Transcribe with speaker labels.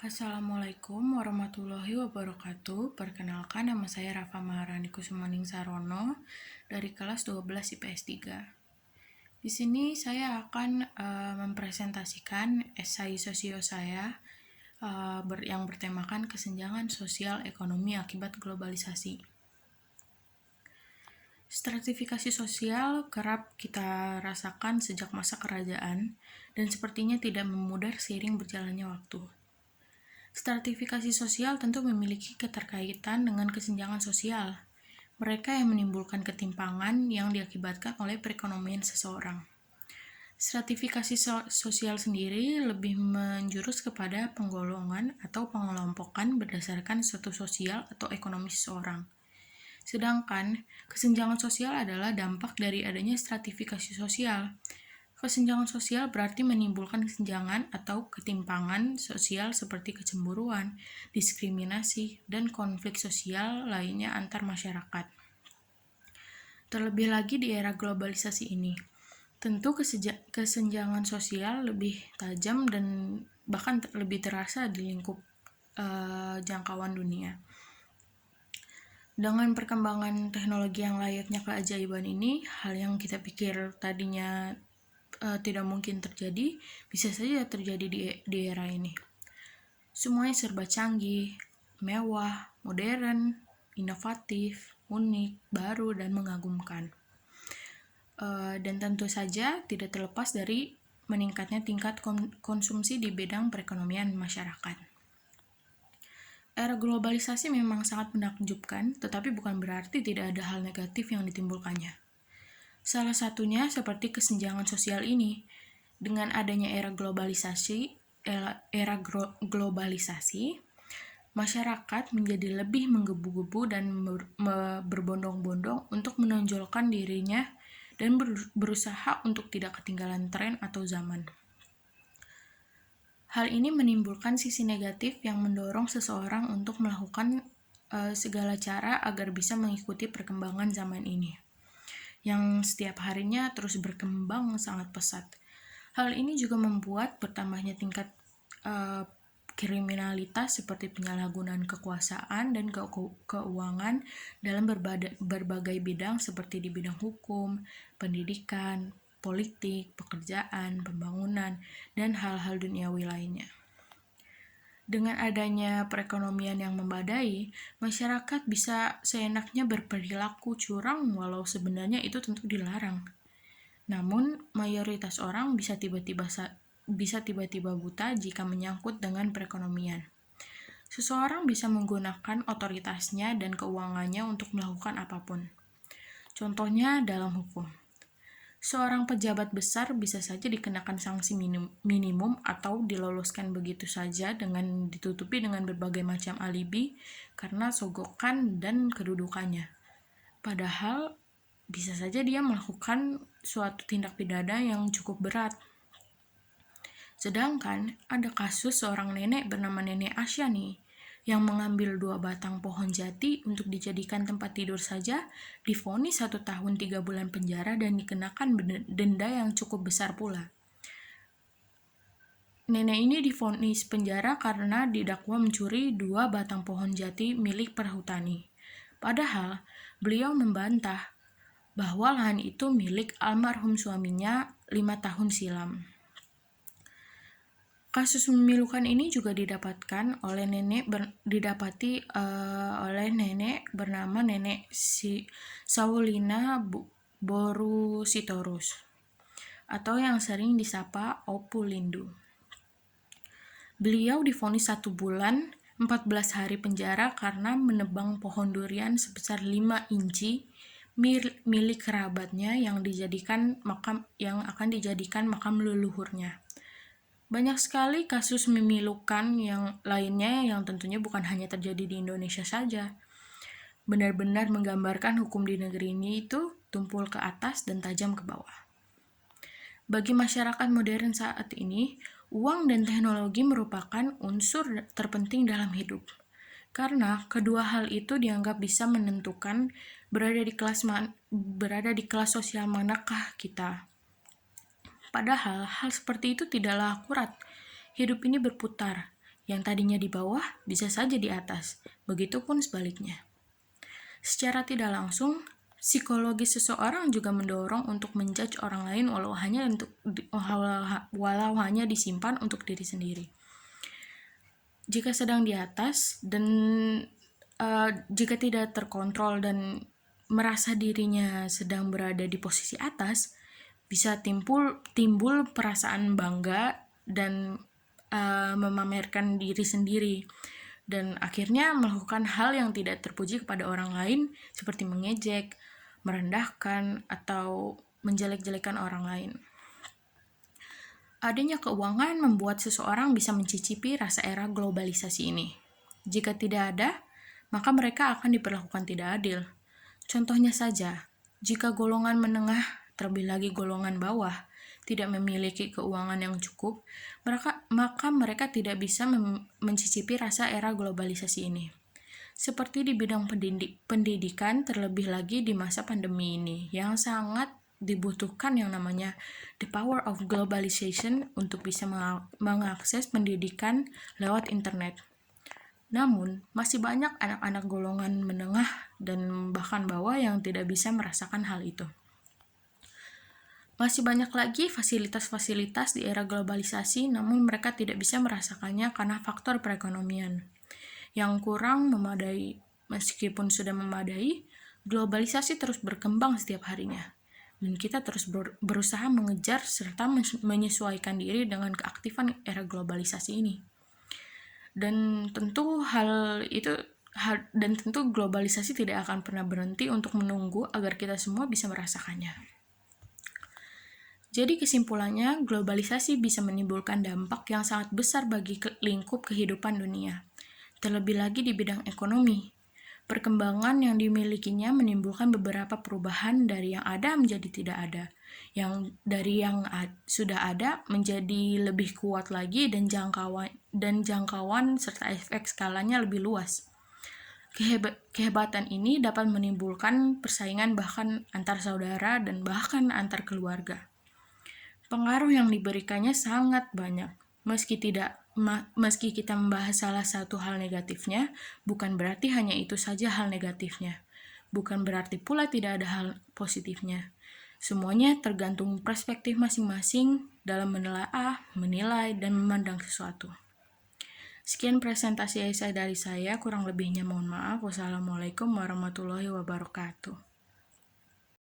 Speaker 1: Assalamualaikum warahmatullahi wabarakatuh. Perkenalkan, nama saya Rafa Maharani Kusumaning Sarono dari kelas 12 IPS 3. Di sini saya akan mempresentasikan esai sosio saya yang bertemakan kesenjangan sosial ekonomi akibat globalisasi. Stratifikasi sosial kerap kita rasakan sejak masa kerajaan dan sepertinya tidak memudar seiring berjalannya waktu. Stratifikasi sosial tentu memiliki keterkaitan dengan kesenjangan sosial, mereka yang menimbulkan ketimpangan yang diakibatkan oleh perekonomian seseorang. Stratifikasi sosial sendiri lebih menjurus kepada penggolongan atau pengelompokan berdasarkan status sosial atau ekonomi seseorang. Sedangkan kesenjangan sosial adalah dampak dari adanya stratifikasi sosial. Kesenjangan sosial berarti menimbulkan kesenjangan atau ketimpangan sosial seperti kecemburuan, diskriminasi, dan konflik sosial lainnya antar masyarakat. Terlebih lagi di era globalisasi ini, tentu kesenjangan sosial lebih tajam dan bahkan lebih terasa di lingkup jangkauan dunia. Dengan perkembangan teknologi yang layaknya keajaiban ini, hal yang kita pikir tadinya tidak mungkin terjadi, bisa saja terjadi di era ini. Semuanya serba canggih, mewah, modern, inovatif, unik, baru, dan mengagumkan. Dan tentu saja tidak terlepas dari meningkatnya tingkat konsumsi di bidang perekonomian masyarakat. Era globalisasi memang sangat menakjubkan, tetapi bukan berarti tidak ada hal negatif yang ditimbulkannya. Salah satunya seperti kesenjangan sosial ini. Dengan adanya era globalisasi, masyarakat menjadi lebih menggebu-gebu dan berbondong-bondong untuk menonjolkan dirinya dan berusaha untuk tidak ketinggalan tren atau zaman. Hal ini menimbulkan sisi negatif yang mendorong seseorang untuk melakukan segala cara agar bisa mengikuti perkembangan zaman ini, yang setiap harinya terus berkembang sangat pesat. Hal ini juga membuat bertambahnya tingkat kriminalitas seperti penyalahgunaan kekuasaan dan keuangan dalam berbagai bidang seperti di bidang hukum, pendidikan, politik, pekerjaan, pembangunan, dan hal-hal duniawi lainnya. Dengan adanya perekonomian yang membadai, masyarakat bisa seenaknya berperilaku curang walau sebenarnya itu tentu dilarang. Namun, mayoritas orang bisa tiba-tiba buta jika menyangkut dengan perekonomian. Seseorang bisa menggunakan otoritasnya dan keuangannya untuk melakukan apapun. Contohnya dalam hukum. Seorang pejabat besar bisa saja dikenakan sanksi minimum atau diloloskan begitu saja dengan ditutupi dengan berbagai macam alibi karena sogokan dan kedudukannya. Padahal bisa saja dia melakukan suatu tindak pidana yang cukup berat. Sedangkan ada kasus seorang nenek bernama Nenek Asyani yang mengambil 2 batang pohon jati untuk dijadikan tempat tidur saja, divonis 1 tahun 3 bulan penjara dan dikenakan denda yang cukup besar pula. Nenek ini divonis penjara karena didakwa mencuri 2 batang pohon jati milik perhutani. Padahal beliau membantah bahwa lahan itu milik almarhum suaminya 5 tahun silam. Kasus memilukan ini juga didapati oleh nenek bernama Nenek Saulina Borusitorus atau yang sering disapa Opu Lindu. Beliau divonis 1 bulan 14 hari penjara karena menebang pohon durian sebesar 5 inci milik kerabatnya yang akan dijadikan makam leluhurnya. Banyak sekali kasus memilukan yang lainnya yang tentunya bukan hanya terjadi di Indonesia saja. Benar-benar menggambarkan hukum di negeri ini itu tumpul ke atas dan tajam ke bawah. Bagi masyarakat modern saat ini, uang dan teknologi merupakan unsur terpenting dalam hidup. Karena kedua hal itu dianggap bisa menentukan berada di kelas sosial manakah kita. Padahal hal seperti itu tidaklah akurat. Hidup ini berputar. Yang tadinya di bawah bisa saja di atas, begitupun sebaliknya. Secara tidak langsung, psikologi seseorang juga mendorong untuk menjudge orang lain walau hanya disimpan untuk diri sendiri. Jika sedang di atas dan jika tidak terkontrol dan merasa dirinya sedang berada di posisi atas, bisa timbul perasaan bangga dan memamerkan diri sendiri, dan akhirnya melakukan hal yang tidak terpuji kepada orang lain seperti mengejek, merendahkan, atau menjelek-jelekan orang lain. Adanya keuangan membuat seseorang bisa mencicipi rasa era globalisasi ini. Jika tidak ada, maka mereka akan diperlakukan tidak adil. Contohnya saja, jika golongan menengah, terlebih lagi golongan bawah, tidak memiliki keuangan yang cukup, maka mereka tidak bisa mencicipi rasa era globalisasi ini. Seperti di bidang pendidikan, terlebih lagi di masa pandemi ini, yang sangat dibutuhkan yang namanya the power of globalization untuk bisa mengakses pendidikan lewat internet. Namun, masih banyak anak-anak golongan menengah dan bahkan bawah yang tidak bisa merasakan hal itu. Masih banyak lagi fasilitas-fasilitas di era globalisasi, namun mereka tidak bisa merasakannya karena faktor perekonomian yang kurang memadai. Meskipun sudah memadai, globalisasi terus berkembang setiap harinya. Dan kita terus berusaha mengejar serta menyesuaikan diri dengan keaktifan era globalisasi ini. Dan tentu globalisasi tidak akan pernah berhenti untuk menunggu agar kita semua bisa merasakannya. Jadi kesimpulannya, globalisasi bisa menimbulkan dampak yang sangat besar bagi lingkup kehidupan dunia, terlebih lagi di bidang ekonomi. Perkembangan yang dimilikinya menimbulkan beberapa perubahan dari yang ada menjadi tidak ada, yang dari yang sudah ada menjadi lebih kuat lagi dan jangkauan serta efek skalanya lebih luas. Kehebatan ini dapat menimbulkan persaingan bahkan antar saudara dan bahkan antar keluarga. Pengaruh yang diberikannya sangat banyak. Meski kita membahas salah satu hal negatifnya, bukan berarti hanya itu saja hal negatifnya. Bukan berarti pula tidak ada hal positifnya. Semuanya tergantung perspektif masing-masing dalam menelaah, menilai, dan memandang sesuatu. Sekian presentasi dari saya, kurang lebihnya mohon maaf. Wassalamualaikum warahmatullahi wabarakatuh.